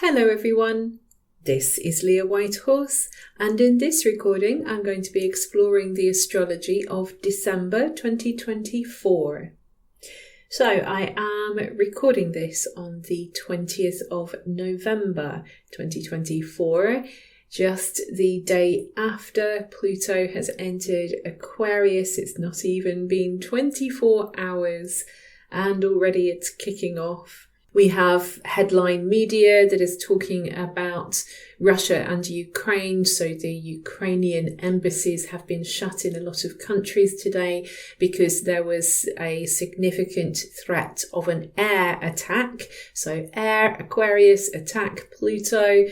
Hello everyone, this is Leah Whitehorse, and in this recording I'm going to be exploring the astrology of December 2024. So I am recording this on the 20th of November 2024, just the day after Pluto has entered Aquarius. It's not even been 24 hours and already it's kicking off. We have headline media that is talking about Russia and Ukraine. So the Ukrainian embassies have been shut in a lot of countries today because there was a significant threat of an air attack. So air, Aquarius, attack Pluto.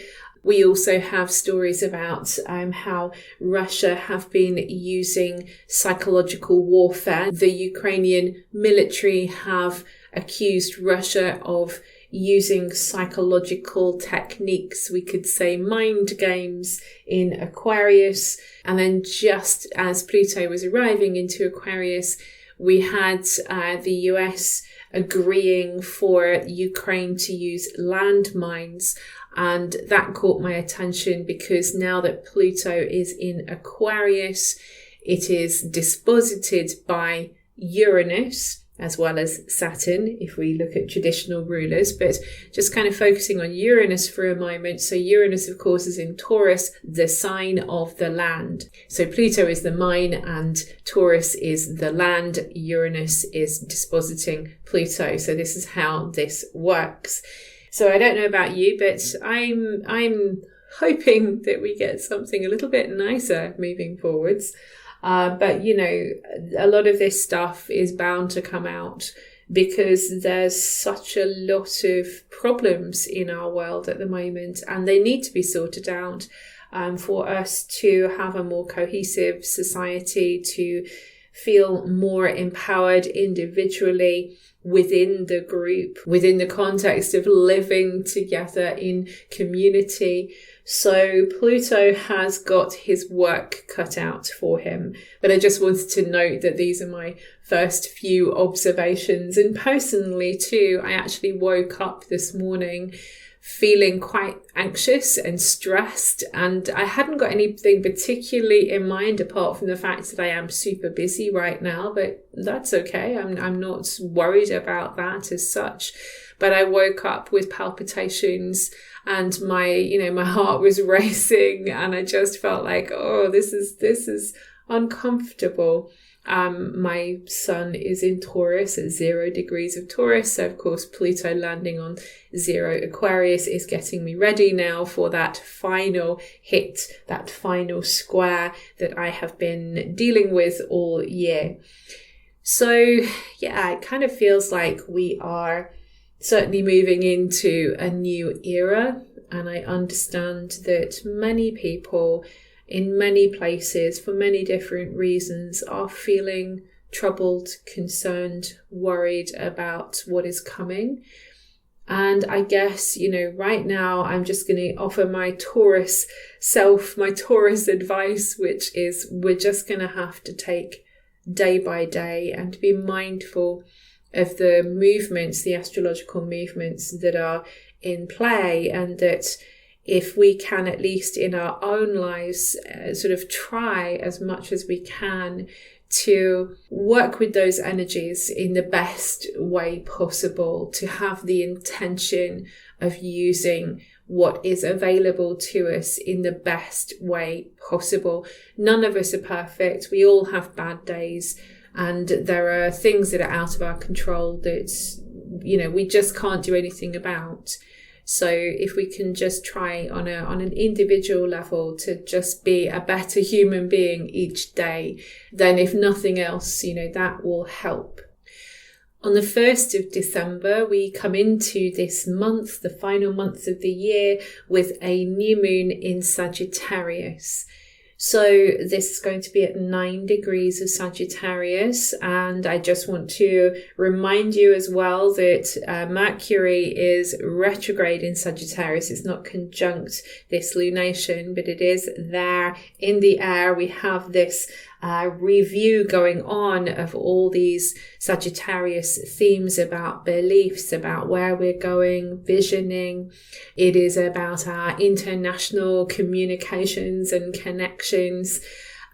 We also have stories about how Russia have been using psychological warfare. The Ukrainian military have accused Russia of using psychological techniques, we could say mind games, in Aquarius. And then just as Pluto was arriving into Aquarius, we had the US agreeing for Ukraine to use landmines. And that caught my attention because now that Pluto is in Aquarius, it is disposited by Uranus, as well as Saturn, if we look at traditional rulers, but just kind of focusing on Uranus for a moment. So Uranus, of course, is in Taurus, the sign of the land. So Pluto is the mine and Taurus is the land. Uranus is dispositing Pluto. So this is how this works. So I don't know about you, but I'm hoping that we get something a little bit nicer moving forwards. But, you know, a lot of this stuff is bound to come out because there's such a lot of problems in our world at the moment and they need to be sorted out for us to have a more cohesive society, to feel more empowered individually within the group, within the context of living together in community. So Pluto has got his work cut out for him. But I just wanted to note that these are my first few observations. And personally too, I actually woke up this morning feeling quite anxious and stressed, and I hadn't got anything particularly in mind apart from the fact that I am super busy right now, but that's okay. I'm not worried about that as such. But I woke up with palpitations and my heart was racing and I just felt like, oh, this is uncomfortable. My sun is in Taurus at 0 degrees of Taurus. So of course, Pluto landing on 0 Aquarius is getting me ready now for that final hit, that final square that I have been dealing with all year. So yeah, it kind of feels like we are certainly moving into a new era. And I understand that many people in many places, for many different reasons, are feeling troubled, concerned, worried about what is coming. And I guess, right now I'm just going to offer my Taurus self, my Taurus advice, which is we're just going to have to take day by day and be mindful of the movements, the astrological movements that are in play, and that if we can, at least in our own lives, sort of try as much as we can to work with those energies in the best way possible, to have the intention of using what is available to us in the best way possible. None of us are perfect. We all have bad days, and there are things that are out of our control that, we just can't do anything about. So if we can just try on an individual level to just be a better human being each day, then if nothing else, that will help. On the 1st of December, we come into this month, the final month of the year, with a new moon in Sagittarius. So this is going to be at 9 degrees of Sagittarius. And I just want to remind you as well that Mercury is retrograde in Sagittarius. It's not conjunct this lunation, but it is there in the air. We have this review going on of all these Sagittarius themes about beliefs, about where we're going, visioning. It is about our international communications and connections.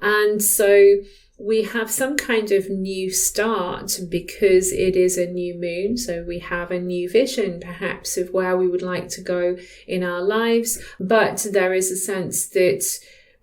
And so we have some kind of new start because it is a new moon. So we have a new vision perhaps of where we would like to go in our lives. But there is a sense that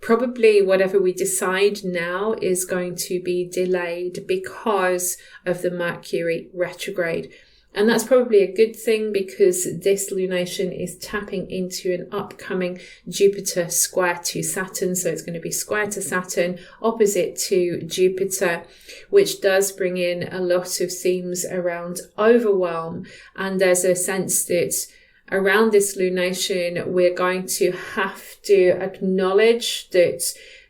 probably whatever we decide now is going to be delayed because of the Mercury retrograde. And that's probably a good thing because this lunation is tapping into an upcoming Jupiter square to Saturn. So it's going to be square to Saturn, opposite to Jupiter, which does bring in a lot of themes around overwhelm. And there's a sense that around this lunation, we're going to have to acknowledge that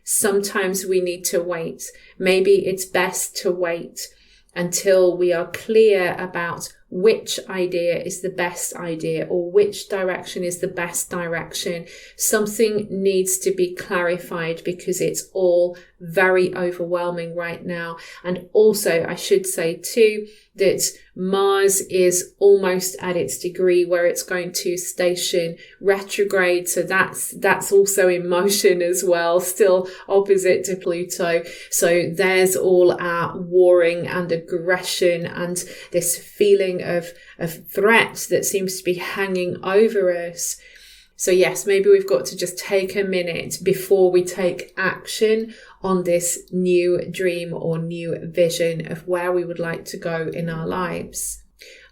sometimes we need to wait. Maybe it's best to wait until we are clear about which idea is the best idea or which direction is the best direction. Something needs to be clarified because it's all very overwhelming right now. And also, I should say too, that Mars is almost at its degree where it's going to station retrograde. So that's also in motion as well, still opposite to Pluto. So there's all our warring and aggression and this feeling of threat that seems to be hanging over us. So yes, maybe we've got to just take a minute before we take action on this new dream or new vision of where we would like to go in our lives.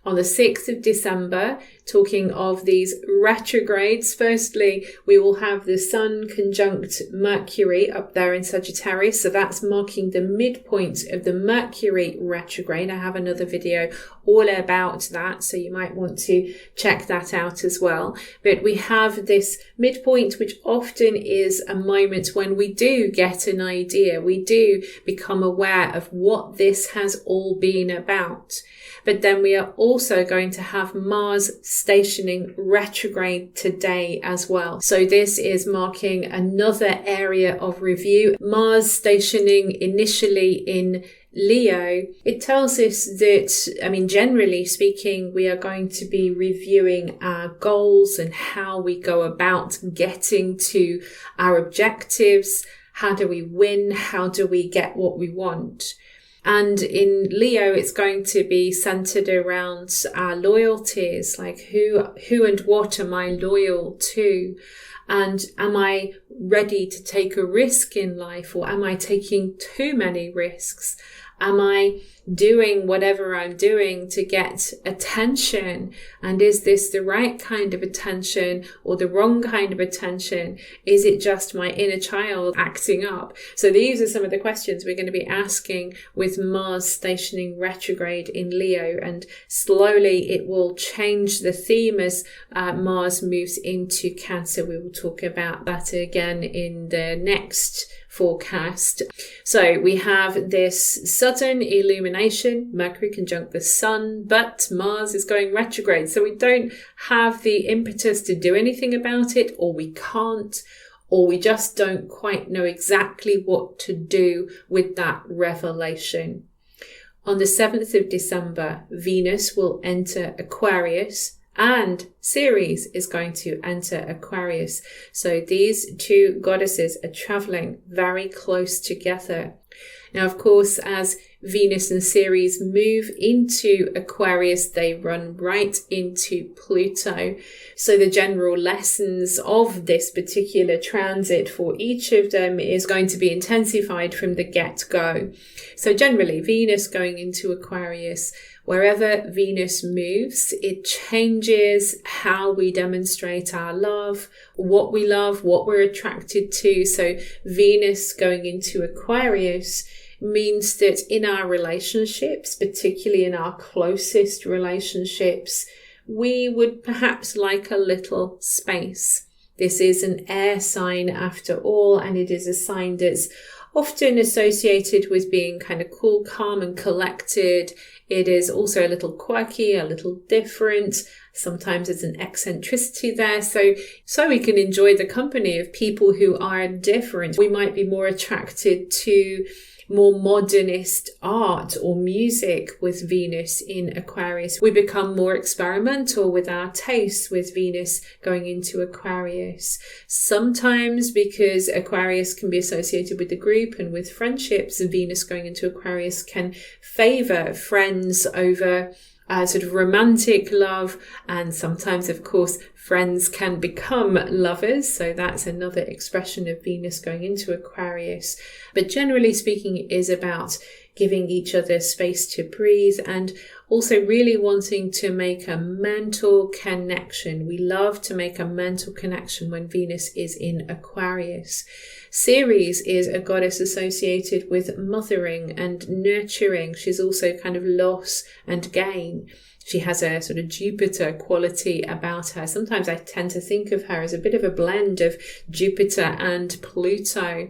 On the 6th of December, talking of these retrogrades, firstly, we will have the Sun conjunct Mercury up there in Sagittarius. So that's marking the midpoint of the Mercury retrograde. I have another video all about that, so you might want to check that out as well. But we have this midpoint, which often is a moment when we do get an idea. We do become aware of what this has all been about. But then we are also going to have Mars stationing retrograde today as well. So this is marking another area of review. Mars stationing initially in Leo, it tells us that, generally speaking, we are going to be reviewing our goals and how we go about getting to our objectives. How do we win? How do we get what we want? And in Leo, it's going to be centered around our loyalties, like who and what am I loyal to? And am I ready to take a risk in life, or am I taking too many risks? Am I doing whatever I'm doing to get attention? And is this the right kind of attention or the wrong kind of attention? Is it just my inner child acting up? So these are some of the questions we're going to be asking with Mars stationing retrograde in Leo. And slowly it will change the theme as Mars moves into Cancer. We will talk about that again in the next forecast. So we have this sudden illumination, Mercury conjunct the Sun, but Mars is going retrograde. So we don't have the impetus to do anything about it, or we can't, or we just don't quite know exactly what to do with that revelation. On the 7th of December, Venus will enter Aquarius, and Ceres is going to enter Aquarius. So these two goddesses are traveling very close together. Now, of course, as Venus and Ceres move into Aquarius, they run right into Pluto. So the general lessons of this particular transit for each of them is going to be intensified from the get-go. So generally, Venus going into Aquarius, wherever Venus moves, it changes how we demonstrate our love, what we're attracted to. So Venus going into Aquarius means that in our relationships, particularly in our closest relationships, we would perhaps like a little space. This is an air sign after all, and it is a sign that's often associated with being kind of cool, calm and collected. It is also a little quirky, a little different. Sometimes there's an eccentricity there. So we can enjoy the company of people who are different. We might be more attracted to more modernist art or music with Venus in Aquarius. We become more experimental with our tastes with Venus going into Aquarius. Sometimes because Aquarius can be associated with the group and with friendships, and Venus going into Aquarius can favor friends over sort of romantic love, and sometimes, of course, friends can become lovers. So that's another expression of Venus going into Aquarius. But generally speaking, it is about giving each other space to breathe and also really wanting to make a mental connection. We love to make a mental connection when Venus is in Aquarius. Ceres is a goddess associated with mothering and nurturing. She's also kind of loss and gain. She has a sort of Jupiter quality about her. Sometimes I tend to think of her as a bit of a blend of Jupiter and Pluto.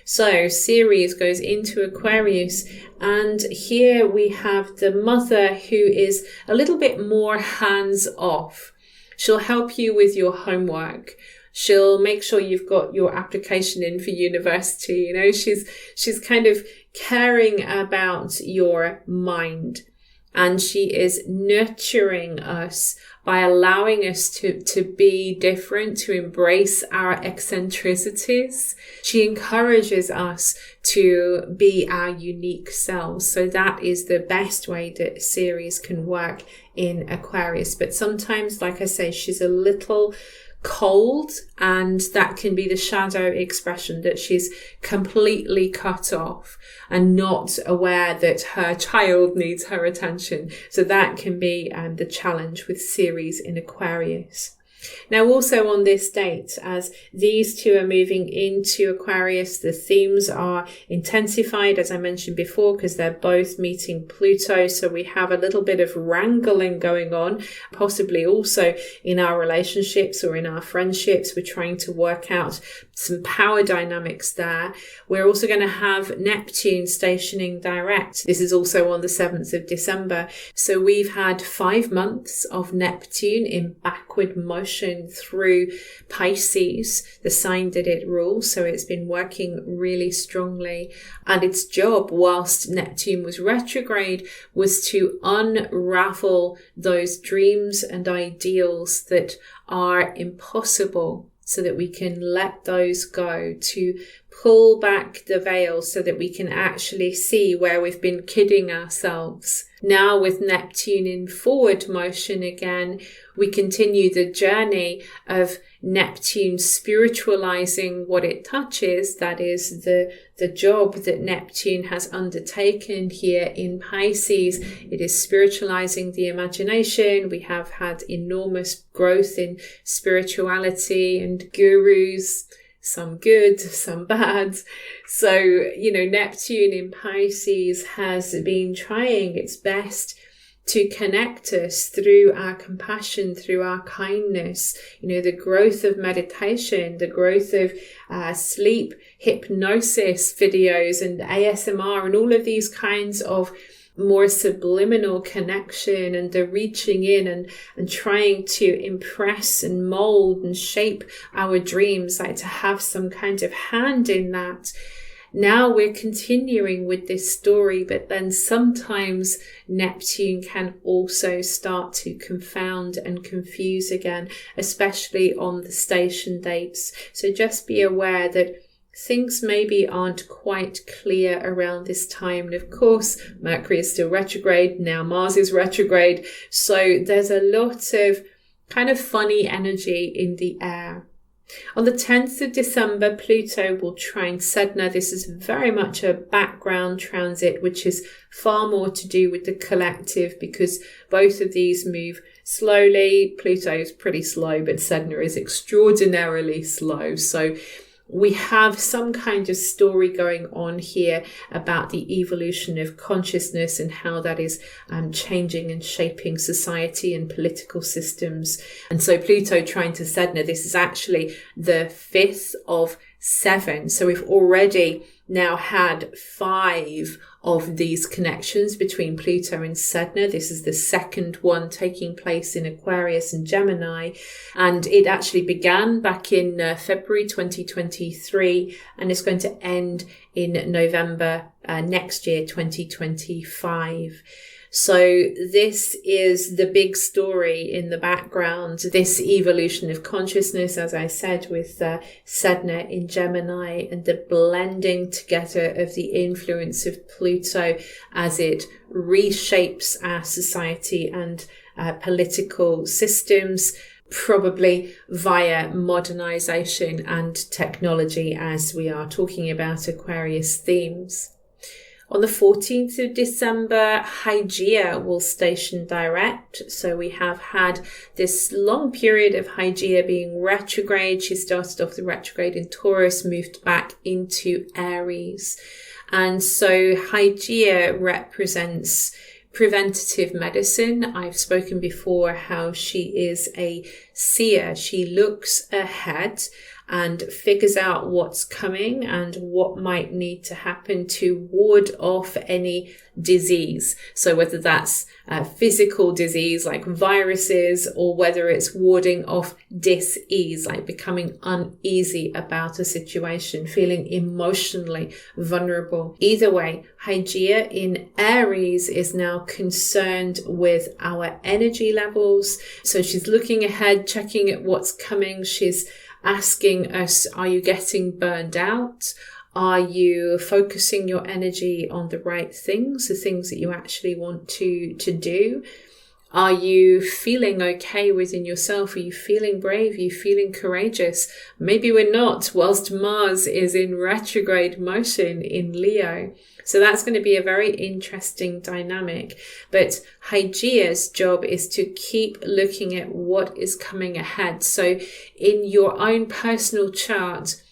So Ceres goes into Aquarius, and here we have the mother who is a little bit more hands off. She'll help you with your homework. She'll make sure you've got your application in for university. You know, she's kind of caring about your mind. And she is nurturing us by allowing us to be different, to embrace our eccentricities. She encourages us to be our unique selves. So that is the best way that Ceres can work in Aquarius. But sometimes, like I say, she's a little cold, and that can be the shadow expression that she's completely cut off and not aware that her child needs her attention. So that can be the challenge with Ceres in Aquarius. Now, also on this date, as these two are moving into Aquarius, the themes are intensified, as I mentioned before, because they're both meeting Pluto. So we have a little bit of wrangling going on, possibly also in our relationships or in our friendships. We're trying to work out some power dynamics there. We're also going to have Neptune stationing direct. This is also on the 7th of December. So we've had 5 months of Neptune in backward motion through Pisces, the sign that it rules. So it's been working really strongly. And its job, whilst Neptune was retrograde, was to unravel those dreams and ideals that are impossible, so that we can let those go, to pull back the veil so that we can actually see where we've been kidding ourselves. Now with Neptune in forward motion again, we continue the journey of Neptune spiritualizing what it touches. That is the job that Neptune has undertaken here in Pisces. It is spiritualizing the imagination. We have had enormous growth in spirituality and gurus, some good, some bad. So, Neptune in Pisces has been trying its best to connect us through our compassion, through our kindness, the growth of meditation, the growth of sleep hypnosis videos and ASMR and all of these kinds of more subliminal connection, and the reaching in and trying to impress and mold and shape our dreams, like to have some kind of hand in that. Now we're continuing with this story, but then sometimes Neptune can also start to confound and confuse again, especially on the station dates. So just be aware that things maybe aren't quite clear around this time. And of course, Mercury is still retrograde. Now Mars is retrograde. So there's a lot of kind of funny energy in the air. On the 10th of December, Pluto will trine Sedna. This is very much a background transit, which is far more to do with the collective, because both of these move slowly. Pluto is pretty slow, but Sedna is extraordinarily slow. So we have some kind of story going on here about the evolution of consciousness and how that is changing and shaping society and political systems. And so Pluto trying to Sedna, this is actually the 5th of 7. So we've already now had 5 of these connections between Pluto and Sedna. This is the second one taking place in Aquarius and Gemini, and it actually began back in February 2023 and it's going to end in November next year, 2025. So this is the big story in the background, this evolution of consciousness, as I said, with Sedna in Gemini and the blending together of the influence of Pluto as it reshapes our society and political systems, probably via modernization and technology, as we are talking about Aquarius themes. On the 14th of December, Hygeia will station direct. So we have had this long period of Hygeia being retrograde. She started off the retrograde in Taurus, moved back into Aries. And so Hygeia represents preventative medicine. I've spoken before how she is a seer. She looks ahead and figures out what's coming and what might need to happen to ward off any disease. So whether that's physical disease like viruses, or whether it's warding off dis-ease, like becoming uneasy about a situation, feeling emotionally vulnerable. Either way, Hygeia in Aries is now concerned with our energy levels. So she's looking ahead, checking at what's coming. She's asking us, are you getting burned out? Are you focusing your energy on the right things, the things that you actually want to do? Are you feeling okay within yourself? Are you feeling brave? Are you feeling courageous? Maybe we're not, whilst Mars is in retrograde motion in Leo. So that's going to be a very interesting dynamic. But Hygeia's job is to keep looking at what is coming ahead. So in your own personal chart,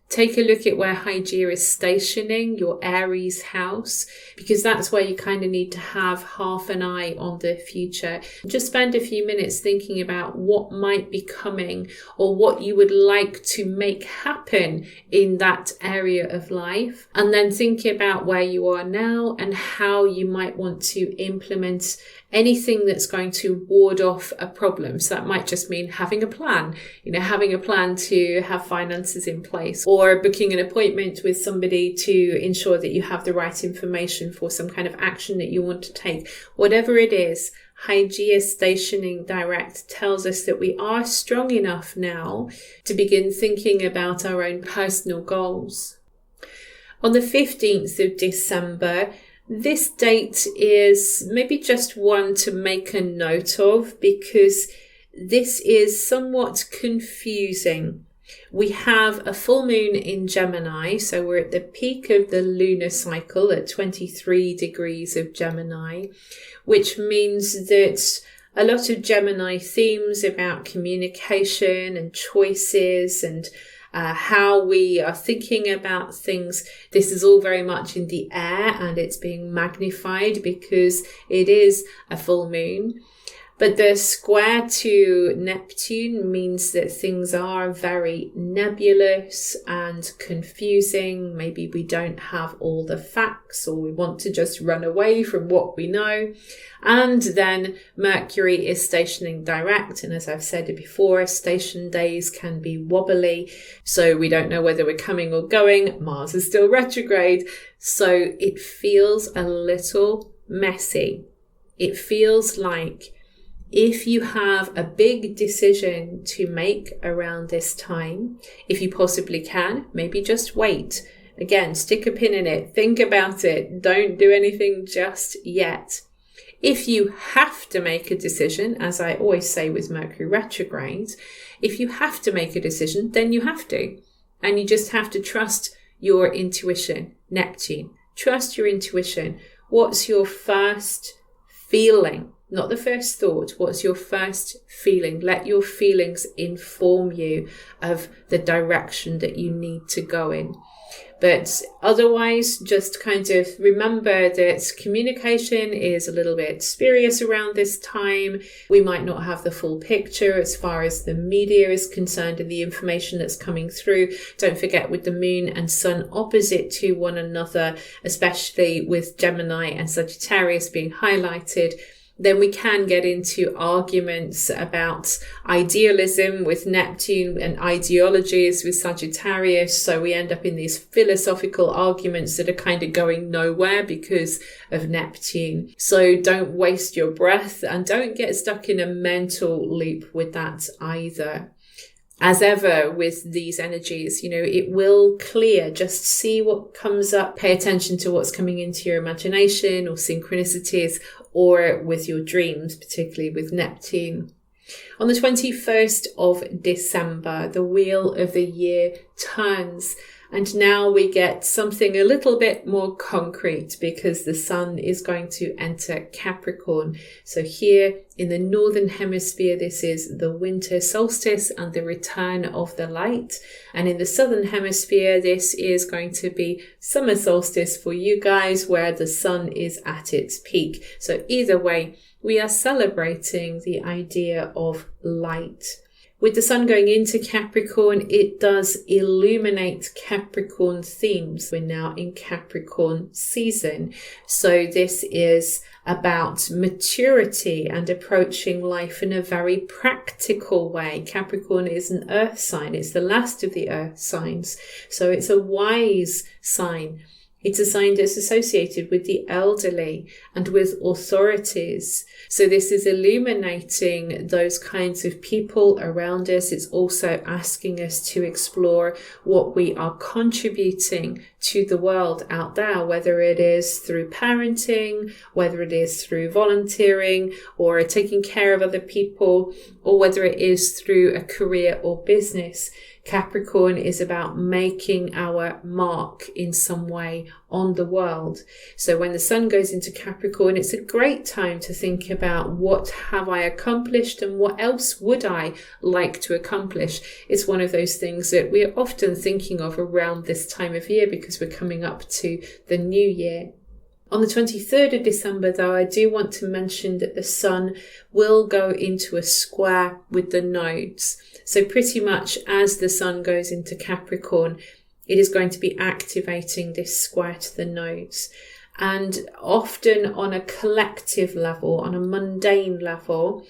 take a look at where Hygeia is stationing, your Aries house, because that's where you kind of need to have half an eye on the future. Just spend a few minutes thinking about what might be coming or what you would like to make happen in that area of life. And then think about where you are now and how you might want to implement anything that's going to ward off a problem. So that might just mean having a plan, having a plan to have finances in place, or booking an appointment with somebody to ensure that you have the right information for some kind of action that you want to take. Whatever it is, Hygeia stationing direct tells us that we are strong enough now to begin thinking about our own personal goals. On the 15th of December, this date is maybe just one to make a note of, because this is somewhat confusing. We have a full moon in Gemini, so we're at the peak of the lunar cycle at 23 degrees of Gemini, which means that a lot of Gemini themes about communication and choices and how we are thinking about things. This is all very much in the air, and it's being magnified because it is a full moon. But the square to Neptune means that things are very nebulous and confusing. Maybe we don't have all the facts, or we want to just run away from what we know. And then Mercury is stationing direct. And as I've said before, station days can be wobbly. So we don't know whether we're coming or going. Mars is still retrograde. So it feels a little messy. It feels like if you have a big decision to make around this time, if you possibly can, maybe just wait. Again, stick a pin in it. Think about it. Don't do anything just yet. If you have to make a decision, as I always say with Mercury retrograde, if you have to make a decision, then you have to. And you just have to trust your intuition. Neptune, trust your intuition. What's your first feeling? not the first thought. What's your first feeling? Let your feelings inform you of the direction that you need to go in. But otherwise, just kind of remember that communication is a little bit spurious around this time. We might not have the full picture as far as the media is concerned and the information that's coming through. Don't forget, with the moon and sun opposite to one another, especially with Gemini and Sagittarius being highlighted, then we can get into arguments about idealism with Neptune and ideologies with Sagittarius. So we end up in these philosophical arguments that are kind of going nowhere because of Neptune. So don't waste your breath and don't get stuck in a mental loop with that either. As ever with these energies, it will clear. Just see what comes up. Pay attention to what's coming into your imagination or synchronicities or with your dreams, particularly with Neptune. On the 21st of December, the wheel of the year turns. And now we get something a little bit more concrete because the sun is going to enter Capricorn. So here in the northern hemisphere, this is the winter solstice and the return of the light. And in the southern hemisphere, this is going to be summer solstice for you guys, where the sun is at its peak. So either way, we are celebrating the idea of light. With the sun going into Capricorn, it does illuminate Capricorn themes. We're now in Capricorn season. So this is about maturity and approaching life in a very practical way. Capricorn is an earth sign. It's the last of the earth signs. So it's a wise sign. It's a sign that's associated with the elderly and with authorities. So this is illuminating those kinds of people around us. It's also asking us to explore what we are contributing to the world out there, whether it is through parenting, whether it is through volunteering or taking care of other people, or whether it is through a career or business. Capricorn is about making our mark in some way on the world. So when the sun goes into Capricorn, it's a great time to think about what have I accomplished and what else would I like to accomplish. It's one of those things that we're often thinking of around this time of year because we're coming up to the new year. On the 23rd of December, though, I do want to mention that the sun will go into a square with the nodes. So pretty much as the sun goes into Capricorn, it is going to be activating this square to the nodes. And often on a collective level, on a mundane level,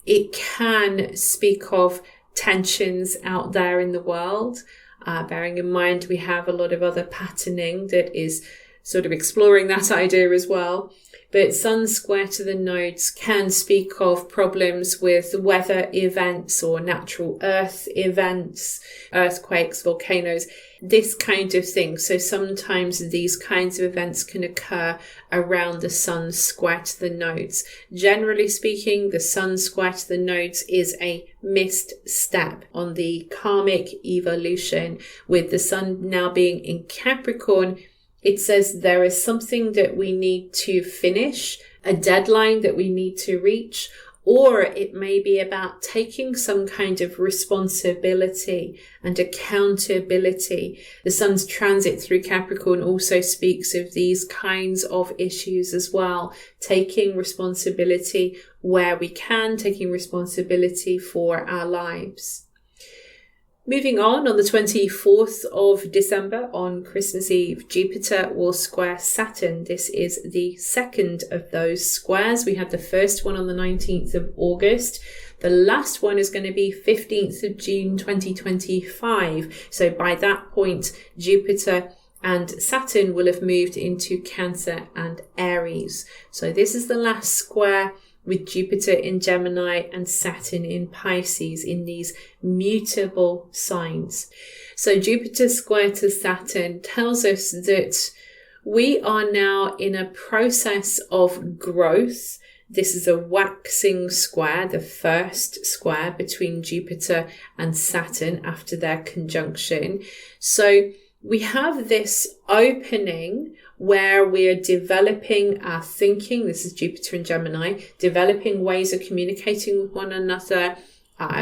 it can speak of tensions out there in the world. Bearing in mind, we have a lot of other patterning that is sort of exploring that idea as well. But sun square to the nodes can speak of problems with weather events or natural earth events, earthquakes, volcanoes, this kind of thing. So sometimes these kinds of events can occur around the sun square to the nodes. Generally speaking, the sun square to the nodes is a missed step on the karmic evolution. With the sun now being in Capricorn, it says there is something that we need to finish, a deadline that we need to reach, or it may be about taking some kind of responsibility and accountability. The sun's transit through Capricorn also speaks of these kinds of issues as well. Taking responsibility where we can, taking responsibility for our lives. Moving on the 24th of December, on Christmas Eve, Jupiter will square Saturn. This is the second of those squares. We had the first one on the 19th of August. The last one is going to be 15th of June 2025. So by that point, Jupiter and Saturn will have moved into Cancer and Aries. So this is the last square with Jupiter in Gemini and Saturn in Pisces, in these mutable signs. So Jupiter square to Saturn tells us that we are now in a process of growth. This is a waxing square, the first square between Jupiter and Saturn after their conjunction. So we have this opening where we're developing our thinking. This is Jupiter in Gemini, developing ways of communicating with one another,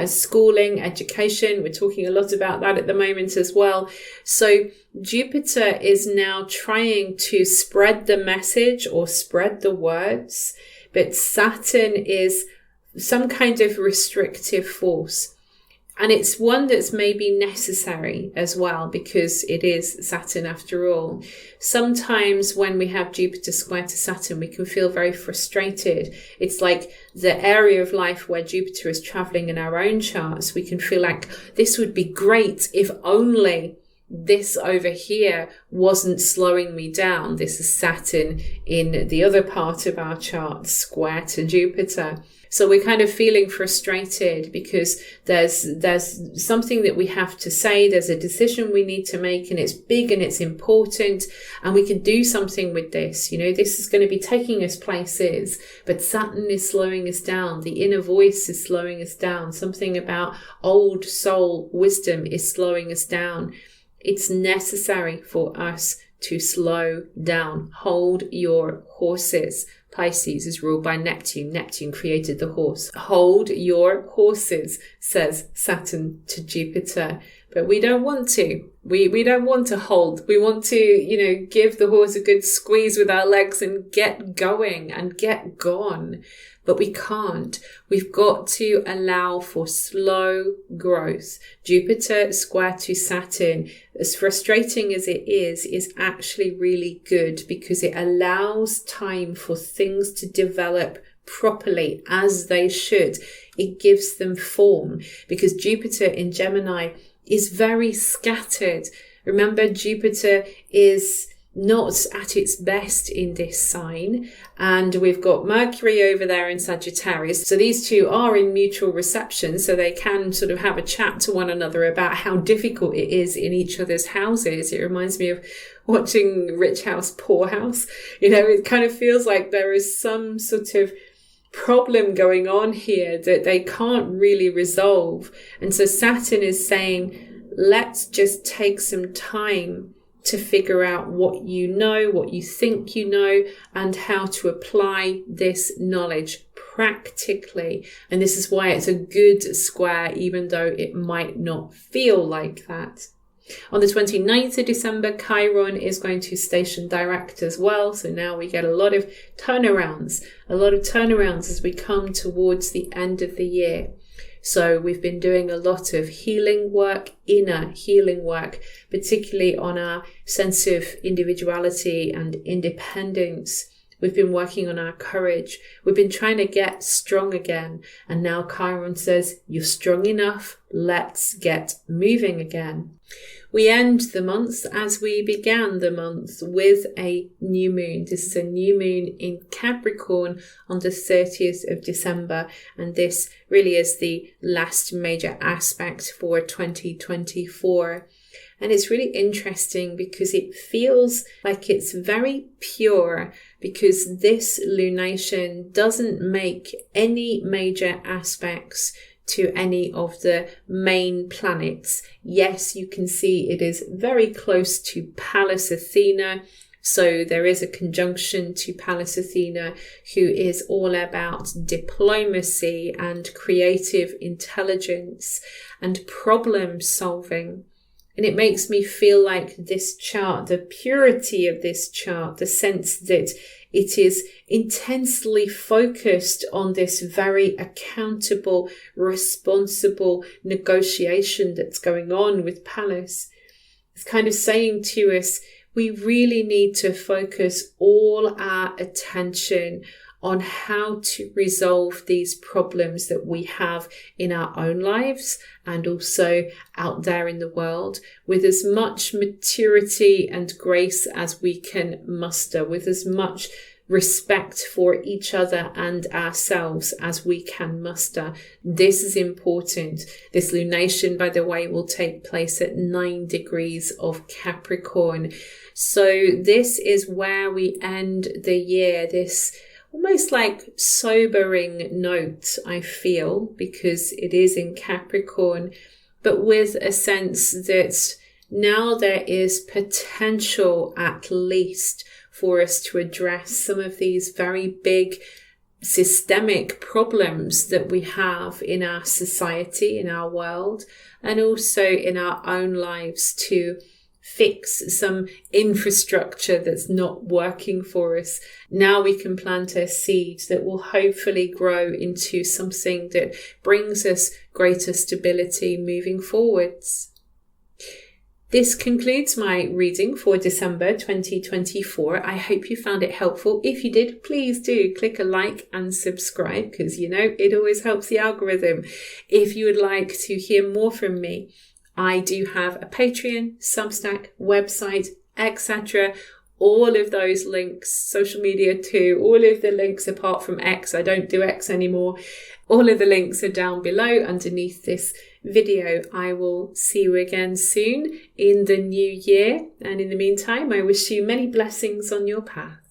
schooling, education. We're talking a lot about that at the moment as well. So Jupiter is now trying to spread the message or spread the words, but Saturn is some kind of restrictive force. And it's one that's maybe necessary as well, because it is Saturn after all. Sometimes when we have Jupiter square to Saturn, we can feel very frustrated. It's like the area of life where Jupiter is traveling in our own charts. We can feel like this would be great if only this over here wasn't slowing me down. This is Saturn in the other part of our chart, square to Jupiter. So we're kind of feeling frustrated because there's something that we have to say, there's a decision we need to make, and it's big and it's important, and we can do something with this. This is going to be taking us places, but Saturn is slowing us down. The inner voice is slowing us down. Something about old soul wisdom is slowing us down. It's necessary for us to slow down. Hold your horses. Pisces is ruled by Neptune. Neptune created the horse. Hold your horses, says Saturn to Jupiter. But we don't want to. We don't want to hold. We want to, give the horse a good squeeze with our legs and get going and get gone. But we can't. We've got to allow for slow growth. Jupiter square to Saturn, as frustrating as it is actually really good, because it allows time for things to develop properly as they should. It gives them form, because Jupiter in Gemini is very scattered. Remember, Jupiter is not at its best in this sign, and we've got Mercury over there in Sagittarius. So these two are in mutual reception, so they can sort of have a chat to one another about how difficult it is in each other's houses. It reminds me of watching Rich House, Poor House. It kind of feels like there is some sort of problem going on here that they can't really resolve. And so Saturn is saying, let's just take some time to figure out what you know, what you think you know, and how to apply this knowledge practically. And this is why it's a good square, even though it might not feel like that. On the 29th of December, Chiron is going to station direct as well. So now we get a lot of turnarounds as we come towards the end of the year. So we've been doing a lot of healing work, inner healing work, particularly on our sense of individuality and independence. We've been working on our courage. We've been trying to get strong again. And now Chiron says, you're strong enough. Let's get moving again. We end the month as we began the month with a new moon. This is a new moon in Capricorn on the 30th of December. And this really is the last major aspect for 2024. And it's really interesting because it feels like it's very pure, because this lunation doesn't make any major aspects to any of the main planets. Yes, you can see it is very close to Pallas Athena. So there is a conjunction to Pallas Athena, who is all about diplomacy and creative intelligence and problem solving. And it makes me feel like this chart, the purity of this chart, the sense that it is intensely focused on this very accountable, responsible negotiation that's going on with Pallas. It's kind of saying to us, we really need to focus all our attention on how to resolve these problems that we have in our own lives and also out there in the world, with as much maturity and grace as we can muster, with as much respect for each other and ourselves as we can muster. This is important. This lunation, by the way, will take place at 9 degrees of Capricorn. So this is where we end the year, this almost like sobering note, I feel, because it is in Capricorn, but with a sense that now there is potential at least for us to address some of these very big systemic problems that we have in our society, in our world, and also in our own lives, to fix some infrastructure that's not working for us. Now we can plant a seed that will hopefully grow into something that brings us greater stability moving forwards. This concludes my reading for December 2024. I hope you found it helpful. If you did, please do click a like and subscribe, because it always helps the algorithm. If you would like to hear more from me, I do have a Patreon, Substack, website, etc. All of those links, social media too, all of the links apart from X, I don't do X anymore. All of the links are down below underneath this video. I will see you again soon in the new year. And in the meantime, I wish you many blessings on your path.